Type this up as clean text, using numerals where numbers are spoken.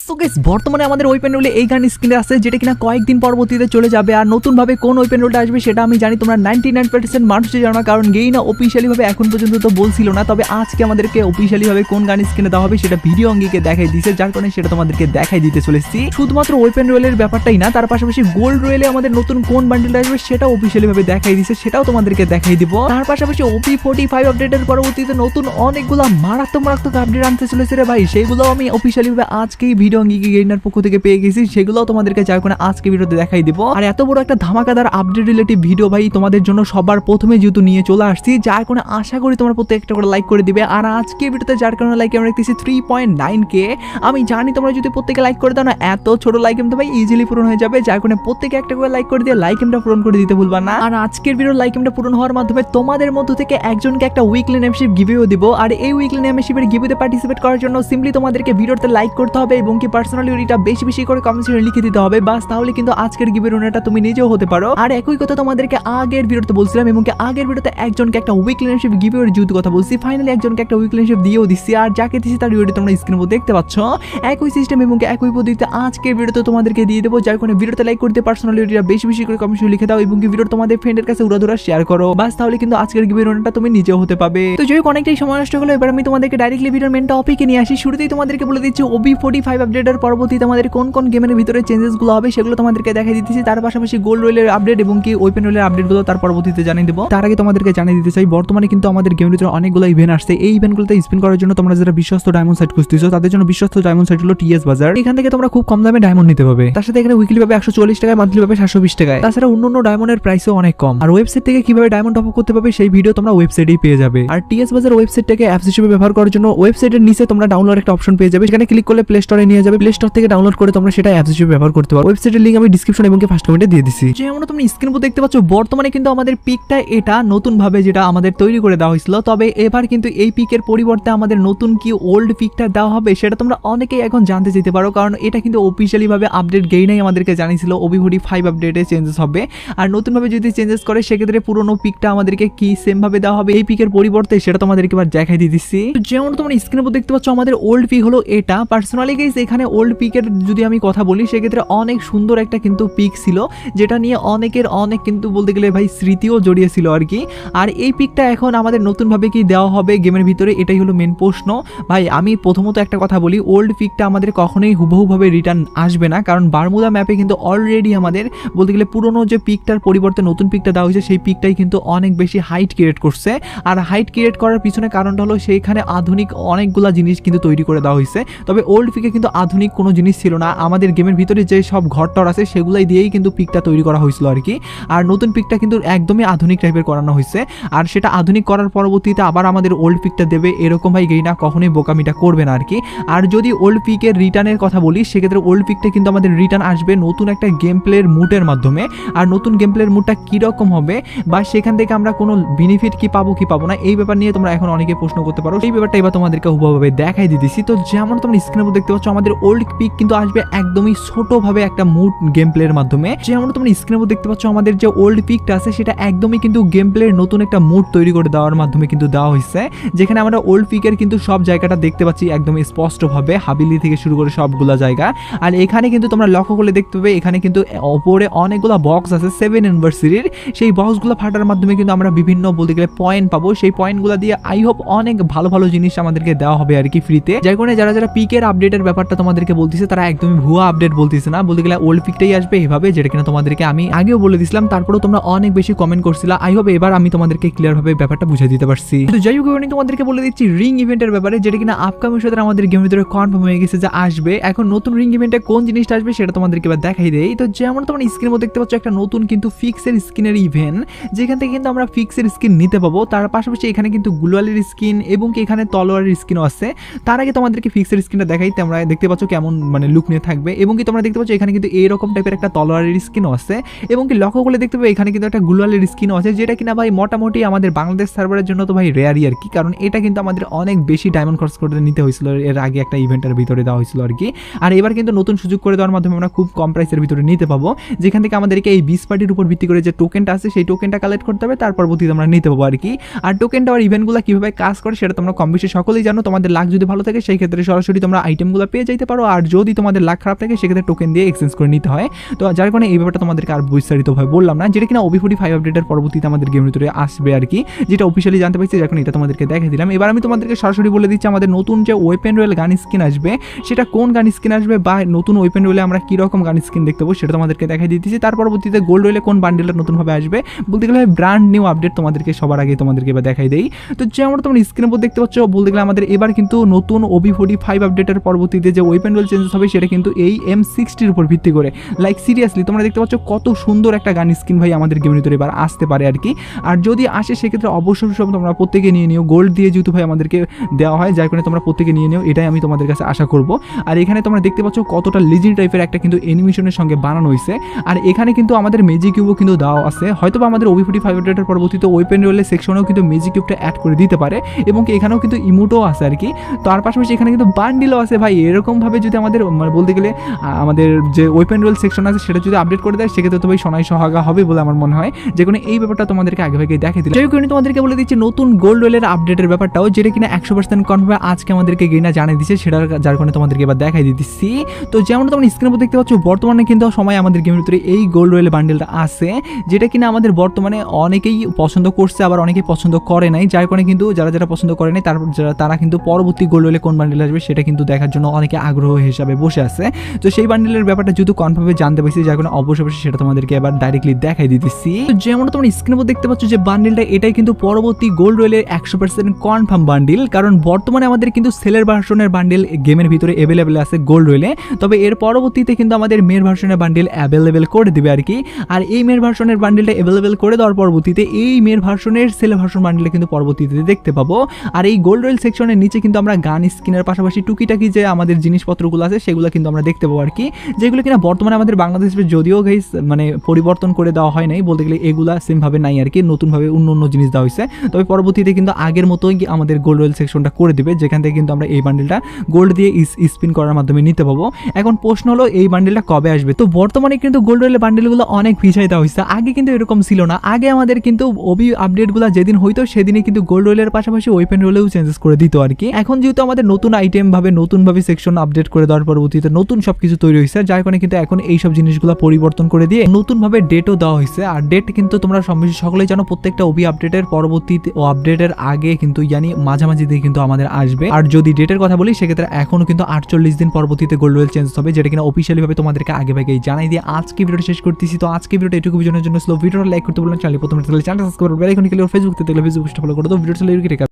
So guys বর্তমানে আমাদের weapon রোলে এই গান স্কিনে আছে যেটা কিনা কয়েকদিন পরবর্তীতে চলে যাবে। আর নতুন ভাবে কোন ওয়েপেন রোলটা আসবে সেটা আমি জানি, তোমরা 99% মানুষই জানো না, কারণ গেইনা অফিশিয়ালি ভাবে এখন পর্যন্ত তো বলছিল না। তবে আজকে আমাদেরকে অফিশিয়ালি ভাবে কোন গান স্কিনে দেওয়া হবে সেটা ভিডিও অঙ্গিকে দেখাই দিয়েছে, যার কারণে সেটা তোমাদেরকে দেখাই দিতে চলেছি। শুধুমাত্র ওয়েপেন রোলের ব্যাপারটাই না, তার পাশাপাশি গোল্ড রোলে আমাদের নতুন কোন বান্ডেলটা আসবে সেটাও অফিশিয়ালি ভাবে দেখাই দিয়েছে, সেটাও তোমাদেরকে দেখাই দিব। তার পাশাপাশি ওপি 45 আপডেটের পরবর্তীতে নতুন অনেকগুলো মারাত্মক আপডেট আনতে চলেছে রে ভাই, সেগুলো আমি অফিশিয়ালি ভাবে আজকেই ভিডিও অঙ্গিকে গেইনার পক্ষ থেকে পেয়ে গেছি, সেগুলো তোমাদেরকে যার কারণে আজকে ভিডিওতে দেখাই দিব। আর এত বড় একটা ধামাকাদার আপডেট রিলেটিভ ভিডিও ভাই তোমাদের জন্য সবার প্রথমে যেহেতু নিয়ে চলে আসছি, যার কারণে আশা করি তোমরা প্রত্যেকটা করে লাইক করে দিবে। আর আজকে ভিডিওতে যার কারণে লাইক আমরা দেখতেছি 3.9k। আমি জানি তোমরা যদি প্রত্যেকে লাইক করে দাও না, এত ছোট লাইক এমটা ভাই ইজিলি পূরণ হয়ে যাবে, যার কারণে প্রত্যেকে একটা করে লাইক করে দিয়ে লাইক এমটা পূরণ করে দিতে ভুলবা না। আর আজকের ভিডিও লাইক এমটা পূরণ হওয়ার মাধ্যমে তোমাদের মধ্য থেকে একজনকে একটা উইকলি মেম্বারশিপ গিভেও দিব। আর এই উইকলি মেম্বারশিপের গিভেতে পার্টিসিপেট করার জন্য সিম্পলি তোমাদেরকে ভিডিওতে লাইক করতে হবে এবং কি পার্সোনালি ওইটা বেশি বেশি করে কমেন্টে লিখে দিতে হবে, বাস তাহলে কিন্তু আজকের গিভের উইনারটা তুমি নিজেও হতে পারো। আর একই কথা তোমাদেরকে আগের ভিডিওতে বলছিলাম এবং কি আগের ভিডিওতে একজনকে একটা উইকলি মেম্বারশিপ গিভের যেহেতু কথা বলছি, ফাইনালি একজনকে একটা উইকলি মেম্বারশিপ দিয়েও দিচ্ছি। আর যাকে দিচ্ছি তার ভিডিওটি তোমরা স্ক্রিনের উপর দেখতে পাচ্ছ, একই সিস্টেম এবং কি একই পদ্ধতিতে আজকের ভিডিওতে তোমাদেরকে দিয়ে দেবো, যার কারণে ভিডিওতে লাইক করতে পার্সোনালি ওইটা বেশি বেশি করে কমেন্টে লিখে দাও এবং কি ভিডিও তোমাদের ফ্রেন্ডের কাছে উড়াধুরা শেয়ার করো, বাস তাহলে কিন্তু আজকের গিভের উইনারটা তুমি নিজেও হতে পারবে। তো যাই হোক অনেকটাই সময় নষ্ট হলো, এবার আমি তোমাদেরকে ডাইরেক্টলি ভিডিওর মেন টপিকে নিয়ে আসি। শুরুতেই তোমাদেরকে বলে দিচ্ছি ওবি 45 আপডেটের পরবর্তীতে আমাদের কোন কোন গেমের ভিতরে চেঞ্জেস গুলো হবে সেগুলো তোমাদেরকে দেখাই দিতেছি। তার পাশাপাশি গোল্ড রোলের আপডেট এবং কি ওয়েপেন রোলের আপডেট গুলো তার পরবর্তীতে জানিয়ে দেবো। তার আগে তোমাদেরকে জানিয়ে দিতে চাই বর্তমানে কিন্তু আমাদের গেমের ভিতরে অনেকগুলো ইভেন্ট আসছে। এই ইভেন্টগুলোতে স্পিন করার জন্য তোমরা যারা বিশ্বস্ত ডায়মন্ড সাইট খুঁজতেছো তাদের জন্য বিশ্বস্ত ডায়মন্ড সাইট হলো টিএস বাজার। এখান থেকে তোমরা খুব কম দামে ডায়মন্ড নিতে পারবে, তার সাথে এখানে উইকলি পাবে 140 টাকায়, মান্থলি পাবে 720 টাকায়। তাছাড়া অন্যান্য ডায়মন্ডের প্রাইসও অনেক কম। আর ওয়েবসাইট থেকে কিভাবে ডায়মন্ড টপ আপ করতে পারবে সেই ভিডিও তোমরা ওয়েবসাইটেই পেয়ে যাবে। আর টিএস বাজার ওয়েবসাইটটাকে অ্যাপস হিসেবে ব্যবহার করার জন্য ওয়েবসাইটের নিচে তোমরা ডাউনলোড একটা অপশন পেয়ে যাবে, সেখানে ক্লিক করলে প্লে স্টোরে নিয়ে যাবে। প্লে স্টোর থেকে ডাউনলোড করে তোমরা সেটা অ্যাপস হিসেবে ব্যবহার করতে পারো। ওয়েবসাইটের লিংক আমি ডেসক্রিপশন এবং ফার্স্ট কমেন্টে দিয়ে দিছি। যেমন তোমরা স্ক্রিন উপর দেখতে পাচ্ছ বর্তমানে কিন্তু আমাদের পিকটা এটা নতুন ভাবে যেটা আমাদের তৈরি করে দেওয়া হয়েছিল, তবে এবার কিন্তু এই পিকের পরিবর্তে আমাদের নতুন কি ওল্ড পিকটা দেওয়া হবে সেটা তোমরা অনেকেই এখন জানতে চাইতে পারো, কারণ এটা কিন্তু অফিশিয়ালি ভাবে আপডেট গেইনাই আমাদেরকে জানিয়েছিল ওবি 45 আপডেটে চেঞ্জেস হবে। আর নতুন ভাবে যদি চেঞ্জেস করে সেক্ষেত্রে পুরোনো পিকটা আমাদেরকে কি সেম ভাবে দেওয়া হবে এই পিকের পরিবর্তে সেটা তোমাদেরকে এবার দেখাই দিয়ে দিচ্ছি। যেমন তোমরা স্ক্রিনের উপর দেখতে পাচ্ছ আমাদের ওল্ড পিক হলো এটা। পার্সোনালি গাইস এখানে ওল্ড পিকের যদি আমি কথা বলি সেক্ষেত্রে অনেক সুন্দর একটা কিন্তু পিক ছিল, যেটা নিয়ে অনেকের অনেক কিন্তু বলতে গেলে ভাই স্মৃতিও জড়িয়েছিল আর কি। আর এই পিকটা এখন আমাদের নতুন ভাবে কি দেওয়া হবে গেমের ভিতরে, এটাই হলো মেন প্রশ্ন। ভাই আমি প্রথমত একটা কথা বলি, ওল্ড পিকটা আমাদের কখনোই হুবহু ভাবে রিটার্ন আসবে না, কারণ বারমুদা ম্যাপে কিন্তু অলরেডি আমাদের বলতে গেলে পুরনো যে পিকটার পরিবর্তে নতুন পিকটা দেওয়া হয়েছে সেই পিকটাই কিন্তু অনেক বেশি হাইট ক্রিয়েট করছে। আর হাইট ক্রিয়েট করার পিছনে কারণটা হলো সেইখানে আধুনিক অনেকগুলা জিনিস কিন্তু তৈরি করে দেওয়া হয়েছে, তবে ওল্ড পিকে কিন্তু আধুনিক কোনো জিনিস ছিল না। আমাদের গেমের ভিতরে যে সব ঘরটর আছে সেগুলাই দিয়েই কিন্তু পিকটা তৈরি করা হয়েছিল আর কি। আর নতুন পিকটা কিন্তু একদমই আধুনিক টাইপের করানো হয়েছে, আর সেটা আধুনিক করার পরবর্তীতে আবার আমাদের ওল্ড পিকটা দেবে, এরকম ভাই গেইনা কখনোই বোকামিটা করবে না আর কি। আর যদি ওল্ড পিকের রিটার্নের কথা বলি সেক্ষেত্রে ওল্ড পিকটা কিন্তু আমাদের রিটার্ন আসবে নতুন একটা গেম প্লের মুডের মাধ্যমে। আর নতুন গেম প্লের মুডটা কীরকম হবে বা সেখান থেকে আমরা কোনো বেনিফিট কি পাবো না এই ব্যাপার নিয়ে তোমরা এখন অনেকে প্রশ্ন করতে পারো, এই ব্যাপারটা এবার তোমাদেরকে হুবভাবে দেখাই দিতেছি। তো যেমন তোমরা স্ক্রিনের উপর দেখতে পাচ্ছ আমাদের ওল্ড পিক কিন্তু আসবে একদমই ছোটভাবে একটা মুড গেম প্লের মাধ্যমে। যেমন তোমরা স্ক্রিনের উপর দেখতে পাচ্ছ আমাদের যে ওল্ড পিকটা আছে সেটা একদমই কিন্তু গেম প্লের নতুন একটা মুড তৈরি করে দেওয়ার মাধ্যমে কিন্তু দেওয়া হয়েছে, যেখানে আমরা ওল্ড পিকের কিন্তু সব জায়গাটা দেখতে পাচ্ছি একদম স্পষ্টভাবে, হাবিলি থেকে শুরু করে সবগুলা জায়গা। আর এখানে কিন্তু তোমরা লক্ষ্য করলে দেখতে পাবে এখানে কিন্তু ওপরে অনেকগুলো বক্স আছে 7 অ্যানিভার্সারির, সেই বক্সগুলো ফাটার মাধ্যমে কিন্তু আমরা বিভিন্ন বলতে গেলে পয়েন্ট পাবো। সেই পয়েন্টগুলো দিয়ে আই হোপ অনেক ভালো ভালো জিনিস আমাদেরকে দেওয়া হবে আর কি ফ্রিতে, যার কারণে যারা যারা পিকের আপডেটের ব্যাপারটা তোমাদেরকে বলতেছে তারা একদমই ভুয়া আপডেট বলতেছে না, বলতে গেলে ওল্ড পিকটাই আসবে এভাবে, যেটা কিনা তোমাদেরকে আমি আগেও বলে দিয়েছিলাম, তারপরেও তোমরা অনেক বেশি কমেন্ট করছিলা। আই হোপ এবার আমি তোমাদেরকে ক্লিয়ার ভাবে ব্যাপারটা বুঝিয়ে দিতে পারছি। তো যাই হোক আমি তোমাদেরকে বলে দিচ্ছি রিং ইভেন্টের ব্যাপারে, যেটা কিনা আপকামিং সাথে আমাদের গেমের ভিতরে কনফার্ম হয়ে গেছে যে আসবে। এখন নতুন রিং ইভেন্টে কোন জিনিসটা আসবে সেটা তোমাদেরকে এবার দেখাই দেই। তো যেমন তোমরা স্ক্রিনের মধ্যে দেখতে পাচ্ছ একটা নতুন কিন্তু ফিক্সের স্কিনের ইভেন্ট, যেখান থেকে কিন্তু আমরা ফিক্সের স্কিন নিতে পাবো। তার পাশাপাশি এখানে কিন্তু গ্লোয়ালের স্কিন এবং কি এখানে তলোয়ারের স্কিনও আছে। তার আগে তোমাদেরকে ফিক্সের স্কিনটা দেখাই, তোমরা দেখতে পাচ্ছ কেমন মানে লুক নিয়ে থাকবে এবং কি তোমরা দেখতে পাচ্ছ এখানে কিন্তু এইরকম টাইপের একটা তলোয়ারের স্কিনও আছে এবং কি লক্ষ্য করলে দেখতে পাবে এখানে কিন্তু একটা গ্লোয়ালের স্কিনও আছে, যেটা কিনা ভাই মোটামুটি আমাদের বাংলাদেশ সার্ভারের জন্য তো ভাই রেয়ারই আর কি, কারণ এটা কিন্তু আমাদের অনেক বেশি ডায়মন্ড খরচ করে নিতে হয়েছিল এর আগে একটা ইভেন্টের ভিতরে দেওয়া হয়েছিল আর কি। আর এবার কিন্তু নতুন সুযোগ করে দেওয়ার মাধ্যমে আমরা খুব কম প্রাইসের ভিতরে নিতে পাবো, যেখান থেকে আমাদেরকে এই 20 পার্টির উপর ভিত্তি করে যে টোকেনটা আছে সেই টোকেনটা কালেক্ট করতে হবে, তার পরবর্তীতে আমরা নিতে পাবো আর কি। আর টোকেনটা আর ইভেন্টগুলো কিভাবে কাজ করে সেটা তোমরা কম বেশি সকলেই জানো। তোমাদের লাক যদি ভালো থাকে সেই ক্ষেত্রে সরাসরি তোমরা আইটেমগুলো পেয়ে চাইতে পারো, আর যদি তোমাদের লাখ খারাপ থাকে সেক্ষেত্রে টোকেন দিয়ে এক্সচেঞ্জ করে নিতে হয়। তো যার কারণে এই ব্যাপারটা তোমাদেরকে আর বিস্তারিতভাবে বললাম না, যেটা কিনা OB45 আপডেটের পরবর্তীতে আমাদের গেমের ভিতরে আসবে আর কি, যেটা অফিসিয়ালি জানতে পারছি, যার কারণে এটা তোমাদেরকে দেখে দিলাম। এবার আমি তোমাদেরকে সরাসরি বলে দিচ্ছি আমাদের নতুন যে ওয়েপেন রয়েল গান স্কিন আসবে সেটা কোন গান স্কিন আসবে, বা নতুন ওয়েপেন রয়েলে আমরা কীরকম গান স্কিন দেখতে পাবো সেটা তোমাদেরকে দেখাই দিতেছি। তার পরবর্তীতে গোল্ড রয়েলে কোন বান্ডেলটা নতুনভাবে আসবে, বলতে গেলে ব্র্যান্ড নিউ আপডেট তোমাদেরকে সবার আগে তোমাদেরকে এবার দেখাই দেই। তো যেমন তোমরা স্ক্রিনের উপর দেখতে পাচ্ছ, বলতে গেলে আমাদের এবার কিন্তু নতুন OB45 আপডেটের পরবর্তীতে যে ওয়েপেন রোল চেঞ্জেস হবে সেটা কিন্তু এই M60 উপর ভিত্তি করে। লাইক সিরিয়াসলি তোমরা দেখতে পাচ্ছ কত সুন্দর একটা গান স্কিন ভাই আমাদের গেমের ভিতরে এবার আসতে পারে আর কি। আর যদি আসে সেক্ষেত্রে অবশ্যই সব তোমরা প্রত্যেকে নিয়ে নিও, গোল্ড দিয়ে যেহেতু ভাই আমাদেরকে দেওয়া হয়, যার কারণে তোমরা প্রত্যেকে নিয়ে নিও, এটাই আমি তোমাদের কাছে আশা করব। আর এখানে তোমরা দেখতে পাচ্ছ কতটা লিজেন্ড টাইপের একটা কিন্তু অ্যানিমেশনের সঙ্গে বানানো হয়েছে। আর এখানে কিন্তু আমাদের ম্যাজিক কিউবও কিন্তু দেওয়া আছে, হয়তো বা আমাদের OB45 আপডেটের পরবর্তীতে ওয়েপেন রোলের সেকশনেও কিন্তু ম্যাজিক কিউবটা অ্যাড করে দিতে পারে, এবং এখানেও কিন্তু ইমোটও আছে আর কি। তার পাশাপাশি এখানে কিন্তু বান্ডিলও আছে ভাই। এরকমভাবে যদি আমাদের মানে বলতে গেলে আমাদের যে ওয়েপেন রোল সেকশন আছে সেটা যদি আপডেট করে দেয় সেক্ষেত্রে তো ভাই সোনাই সোহাগা হবে বলে আমার মনে হয়, যে কোনো এই ব্যাপারটা তোমাদেরকে আগে ভাগে দেখে দিলাম। সেই কারণে তোমাদেরকে বলে দিচ্ছি নতুন গোল্ড রোলের আপডেটের ব্যাপারটাও, যেটা কিনা 100% কনফার্ম আজকে আমাদেরকে গেইনা জানিয়ে দিচ্ছে, সেটা যার কারণে তোমাদেরকে এবার দেখাই দিচ্ছি। তো যেমন তোমরা স্ক্রিনের উপর দেখতে পাচ্ছ, বর্তমানে কিন্তু সময় আমাদের গেমের ভিতরে এই গোল্ড রোলের বান্ডেলটা আছে, যেটা কিনা আমাদের বর্তমানে অনেকেই পছন্দ করছে, আবার অনেকেই পছন্দ করে নাই, যার কারণে কিন্তু যারা পছন্দ করে নাই তারা কিন্তু পরবর্তী গোল্ড রোলে কোন বান্ডেল আসবে সেটা কিন্তু দেখার জন্য অনেকে আগ্রহ হিসাবে বসে আছে। তো সেই বান্ডেলের ব্যাপারটা যেহেতু কনফার্মে জানতে পারছি, যার কারণে অবশ্যই সেটা তোমাদেরকে এবার ডাইরেক্টলি দেখাই দিতেছি। যেমন তোমরা স্ক্রিনের উপর দেখতে পাচ্ছ যে বান্ডেলটা এটাই কিন্তু পরবর্তী গোল্ড রোলের 100% কনফার্ম বান্ডেল, কারণ বর্তমানে আমাদের কিন্তু সেলের ভার্সনের বান্ডেল গেমের ভিতরে অ্যাভেলেবেল আছে গোল্ড রোলে, তবে এর পরবর্তীতে কিন্তু আমাদের মেয়ের ভার্সনের বান্ডেল অ্যাভেলেবেল করে দিবে আর কি। আর এই মেয়ের ভার্সনের বান্ডেলটা অ্যাভেলেবেল করে দেওয়ার পরবর্তীতে এই মেয়ের ভার্সনের সেল ভার্সন বান্ডেলটা কিন্তু পরবর্তীতে দেখতে পাবো। আর এই গোল্ড রোল সেকশনের নিচে কিন্তু আমরা গান স্কিনের পাশাপাশি টুকিটাকি যে আমাদের জিনিসপত্রগুলো আছে সেগুলো কিন্তু আমরা দেখতে পাবো আর কি, যেগুলো কিনা বর্তমানে আমাদের বাংলাদেশে যদিও গাইস মানে পরিবর্তন করে দেওয়া হয় নাই, বলতে গেলে এগুলা সেমভাবে নাই আর কি, নতুনভাবে অন্য জিনিস দেওয়া হয়েছে। তবে পরবর্তীতে কিন্তু আগের মতোই আমাদের গোল্ড রোল সেকশনটা করে দিবে, যেখান থেকে কিন্তু আমরা এই বান্ডেলটা গোল্ড দিয়ে স্পিন করার মাধ্যমে নিতে পাবো। এখন প্রশ্ন হলো এই বান্ডেলটা কবে আসবে। তো বর্তমানে কিন্তু গোল্ড রোলের বান্ডেলগুলো অনেক পিছাই দেওয়া হয়েছে, আগে কিন্তু এরকম ছিল না। আগে আমাদের কিন্তু ওবি আপডেটগুলো যেদিন হইতো সেদিনই কিন্তু গোল্ড রোলের পাশাপাশি ওয়েপেন রোলেও চেঞ্জেস করে দিত আর কি। এখন যেহেতু আমাদের নতুন আইটেম ভাবে নতুনভাবে সেকশন আপডেট করে দেওয়ার পরবর্তীতে নতুন সবকিছু তৈরি হয়েছে, যার কারণে কিন্তু এখন এইসব জিনিসগুলো পরিবর্তন করে দিয়ে নতুনভাবে ডেটও দেওয়া হয়েছে। আর ডেট কিন্তু তোমরা সকলেই জানো, প্রত্যেকটা ওবি আপডেটের পরবর্তীতে ও আপডেটের আগে কিন্তু জানি মাঝামাঝি দিয়ে কিন্তু আমাদের আসবে। আর যদি ডেটের কথা বলি সেক্ষেত্রে এখনো কিন্তু 48 দিন পরবর্তীতে গোল্ড রোল চেঞ্জ হবে, যেটা কিনা অফিসিয়ালি ভাবে তোমাদেরকে আগে ভাগেই জানাই দিয়ে আজকে ভিডিওটা শেষ করতেছি। তো আজকে ভিডিওটা এটুকু বোঝানোর জন্য ভিডিওটা লাইক করতে বললাম, চ্যানেল প্রথমে চ্যানেল সাবস্ক্রাইব করবে, বেল আইকন ক্লিক করে ফেসবুক থেকে ফেসবুক ফলো করে দাও। ভিডিওটা